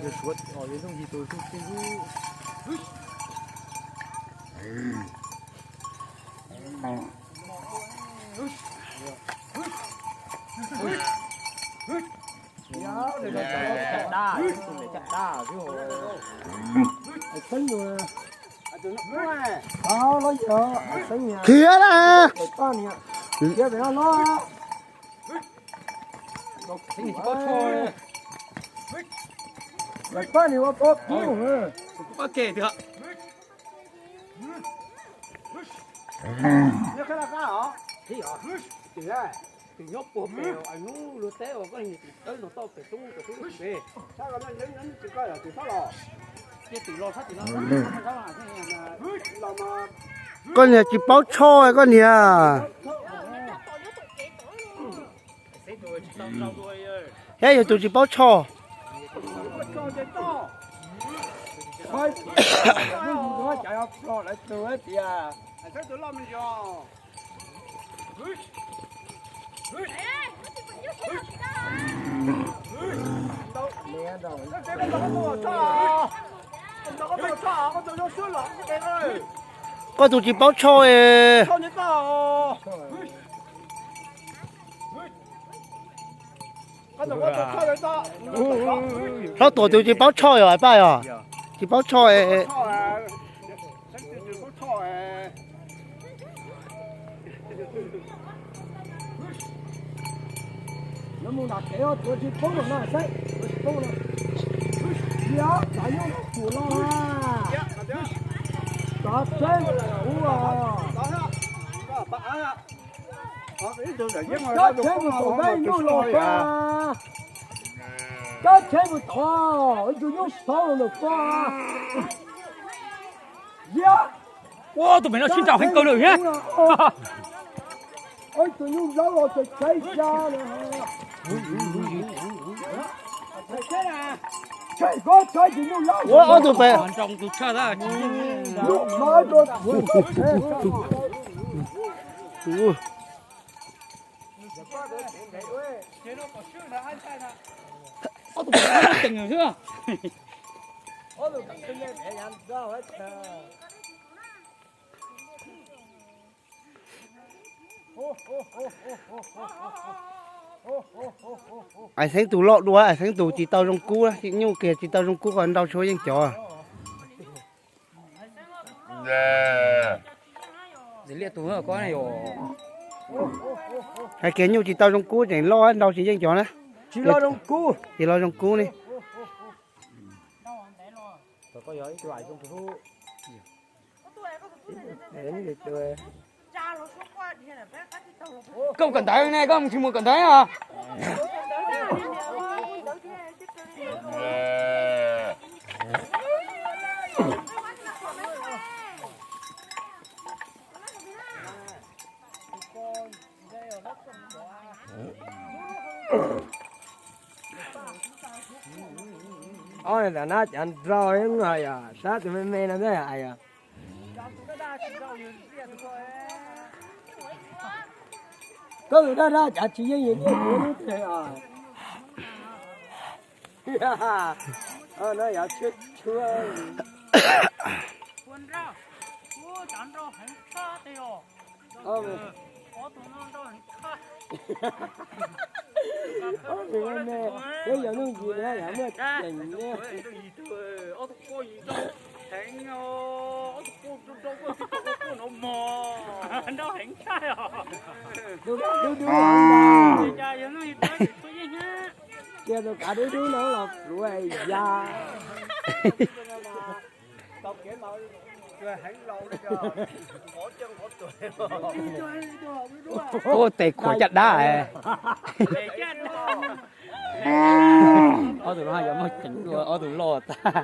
这说哦，这东西都是进入。chặt đa, không để chặt đa, chứ không. Xinh rồi. Nó giờ xinh nha. Kia đó. Con nha. Kia phải nó. Xinh thì có thôi. Rồi con thì có cứu nữa. Có kể được. Nhớ cái là cá hả? Thì hả? Thì đấy. Thì nhóc của mèo anh nó lừa té vào cái gì tới nó to phải tung về. Sao cái nó nhấn chỉ coi là chỉ phát lò. Cái tỷ lô phát thì nó Lò mà Con nhà chỉ báo cho ấy con nhà. Thế giờ tụi chỉ báo cho. thôi. Nó chạy học lò lại từ ấy thì à. Sao tụi lo mình cho. Mẹ đâu. Nó sẽ có đồ cho. Nó có đồ cho, có đồ cho sữa lỏng cái ơi. Con tụi chỉ báo cho ấy. Không nhớ tao. Con đồ có cho đấy ta. Nó tụi chỉ báo cho rồi ba à? Chỉ báo cho ấy. Nó muốn đặt cái tôi chỉ phóng nó sai, phóng nó. Dạ, tại nó của nó à. Đó chơi, ủa. Đó chơi một tổ đây nó lọt qua. Đó chơi một tổ, tôi nhúc sâu lọt qua. Dạ. Wow, tụi mình nó xin chào hành câu được nhé. Ôi tụi nhúc gió lọt chơi chơi ra nè. Chơi có chơi thì nó lâu. Ủa tụi bé. Quan trọng tụi cha ra. Lúc nói rồi. Tụi nó tỉnh rồi chưa? Ai thấy tụi lọ đùa, ai thấy tụi chỉ tao trong cú á, chỉ nhau kia chỉ tao trong cú còn đau số dân chó à. Dễ liệt tụi nó có này rồi. Hay kia nhau chỉ tao trong cú chỉ lo đau chỉ dân chó nữa. Chỉ lo trong cú. Chỉ lo trong cú đi. Có giỏi tôi ai trong cú. Đến để tôi. Không cần thấy này không, chỉ muốn cần thấy à? Ôi là nó chẳng rồi người à, sao tụi mẹ làm thế này à? Có người đó ra chả chỉ như vậy nữa thế à? Nó giả chết chưa? Bây giờ nó gì nữa là mới tình nhé. Đâu hẹn trai à? Đúng. Kia tôi cả đứa nó là ruồi già. Ô tệ khổ chặt đá à. Tụi nó hay giống mất chỉnh đùa, tụi lo ta.